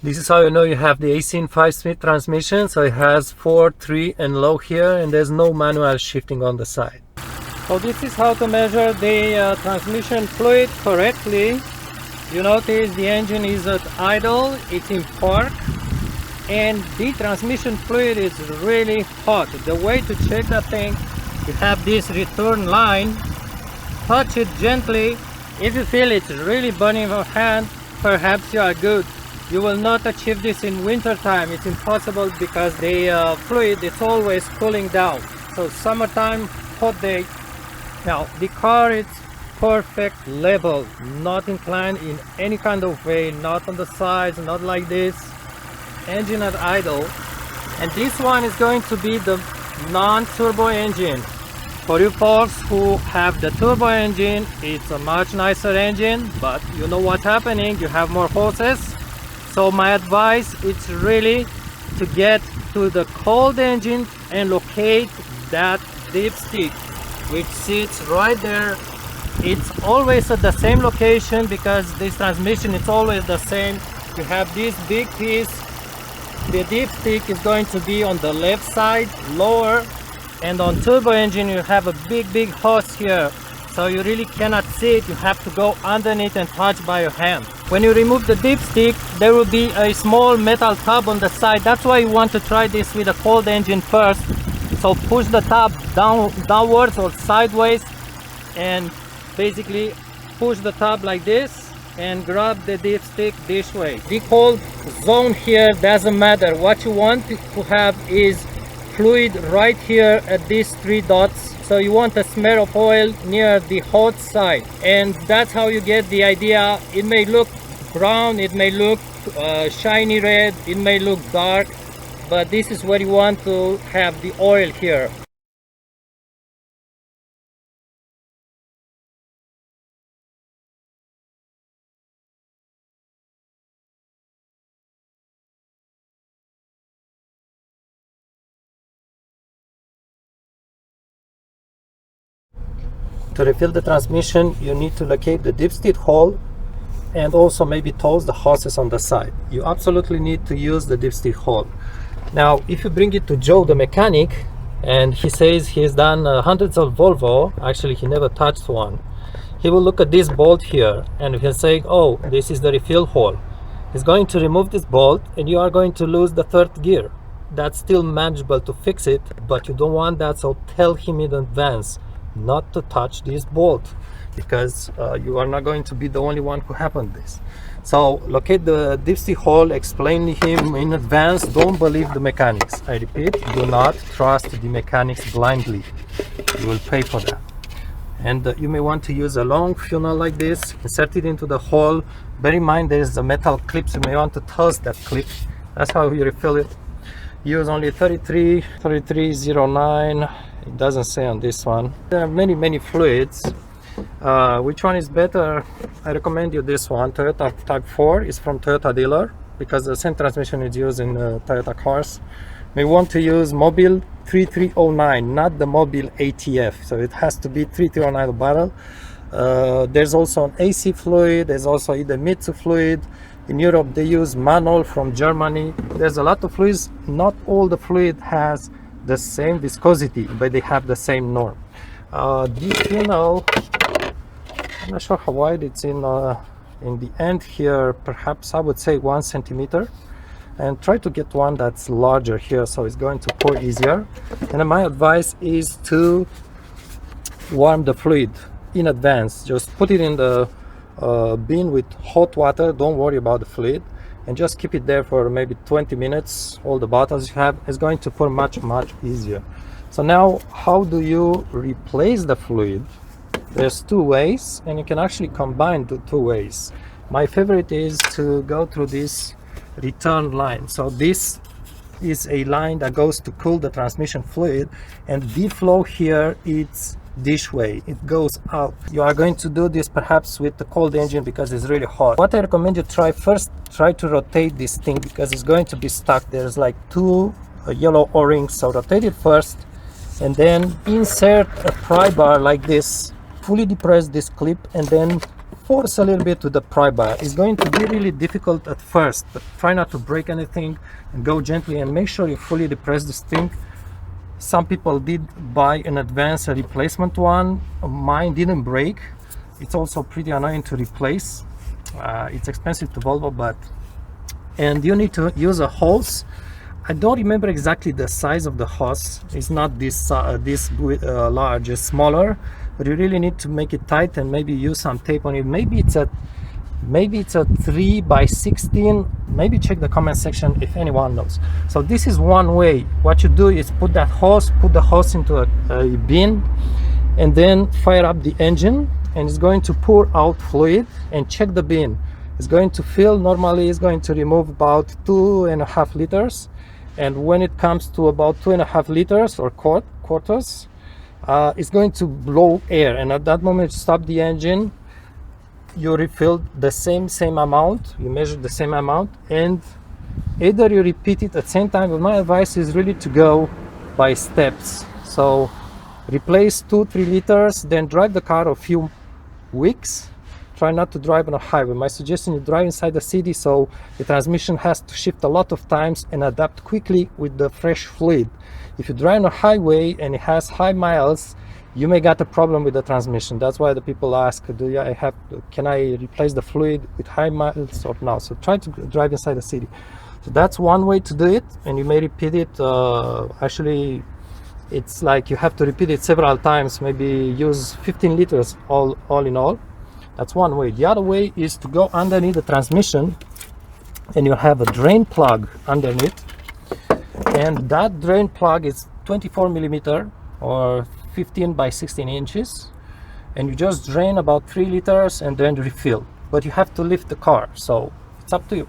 This is how you know you have the Aisin 5-speed transmission. So it has 4, 3 and low here, and there's no manual shifting on the side. So this is how to measure the transmission fluid correctly. You notice the engine is at idle, it's in park, and the transmission fluid is really hot. The way to check that thing, you have this return line, touch it gently. If you feel it's really burning your hand, perhaps you are good. You will not achieve this in winter time. It's impossible because the fluid is always cooling down. So summertime, hot day. Now the car is perfect level, not inclined in any kind of way, not on the sides, not like this. Engine at idle, and this one is going to be the non-turbo engine. For you folks who have the turbo engine, it's a much nicer engine, but you know what's happening, you have more horses. So my advice is really to get to the cold engine and locate that dipstick, which sits right there. It's always at the same location because this transmission is always the same. You have this big piece. The dipstick is going to be on the left side, lower, and on turbo engine you have a big hose here, so you really cannot see it. You have to go underneath and touch by your hand. When you remove the dipstick, there will be a small metal tab on the side. That's why you want to try this with a cold engine first. So push the tab downwards or sideways, and basically push the tab like this and grab the dipstick this way. The cold zone here doesn't matter. What you want to have is fluid right here at these 3 dots. So you want a smear of oil near the hot side, and that's how you get the idea. It may look brown, it may look shiny red, it may look dark, but this is where you want to have the oil here. To refill the transmission, you need to locate the dipstick hole and also maybe toss the hoses on the side. You absolutely need to use the dipstick hole. Now, if you bring it to Joe, the mechanic, and he says he's done hundreds of Volvo, actually he never touched one, he will look at this bolt here and he'll say, oh, this is the refill hole. He's going to remove this bolt and you are going to lose the 3rd gear. That's still manageable to fix it, but you don't want that, so tell him in advance not to touch this bolt, because you are not going to be the only one who happened this. So locate the dipstick hole, explain to him in advance. Don't believe the mechanics. I repeat, do not trust the mechanics blindly. You will pay for that. And you may want to use a long funnel like this, insert it into the hole. Bear in mind there is a metal clip, so you may want to toss that clip. That's how you refill it. Use only 3309. It doesn't say on this one. There are many fluids. Which one is better? I recommend you this one. Toyota Type 4 is from Toyota dealer, because the same transmission is used in Toyota cars. May want to use Mobile 3309, not the Mobile ATF. So it has to be 3309 barrel. There's also an AC fluid. There's also either Mitsu fluid. In Europe they use Manol from Germany. There's a lot of fluids. Not all the fluid has the same viscosity, but they have the same norm. This funnel, I'm not sure how wide it's in the end here. Perhaps I would say 1 centimeter, and try to get one that's larger here, so it's going to pour easier. And my advice is to warm the fluid in advance. Just put it in the bin with hot water. Don't worry about the fluid, and just keep it there for maybe 20 minutes. All the bottles you have is going to pour much easier. So now, how do you replace the fluid? There's 2 ways, and you can actually combine the 2 ways. My favorite is to go through this return line. So this is a line that goes to cool the transmission fluid, and the flow here, it's this way, it goes out. You are going to do this perhaps with the cold engine because it's really hot. What I recommend you try to rotate this thing, because it's going to be stuck. There's like 2 yellow o-rings, so rotate it first, and then insert a pry bar like this, fully depress this clip, and then force a little bit with the pry bar. It's going to be really difficult at first, but try not to break anything and go gently and make sure you fully depress this thing. Some people did buy in advance a replacement one. Mine didn't break. It's also pretty annoying to replace. It's expensive to Volvo, but and you need to use a hose. I don't remember exactly the size of the hose. It's not this large, it's smaller, but you really need to make it tight and maybe use some tape on it. Maybe it's a 3 by 16. Maybe check the comment section if anyone knows. So this is one way. What you do is put the hose into a bin, and then fire up the engine, and it's going to pour out fluid, and check the bin. It's going to fill. Normally it's going to remove about 2.5 liters, and when it comes to about 2.5 liters or quarters, it's going to blow air, and at that moment stop the engine. You refill the same amount, you measure the same amount, and either you repeat it at the same time, but my advice is really to go by steps. So replace 2-3 liters, then drive the car a few weeks. Try not to drive on a highway. My suggestion is drive inside the city, so the transmission has to shift a lot of times and adapt quickly with the fresh fluid. If you drive on a highway and it has high miles, you may get a problem with the transmission. That's why the people ask, can I replace the fluid with high miles or no? So try to drive inside the city. So that's one way to do it, and you may repeat it. Actually, it's like you have to repeat it several times, maybe use 15 liters all in all. That's one way. The other way is to go underneath the transmission, and you have a drain plug underneath, and that drain plug is 24 millimeter or 15 by 16 inches, and you just drain about 3 liters and then refill. But you have to lift the car, so it's up to you.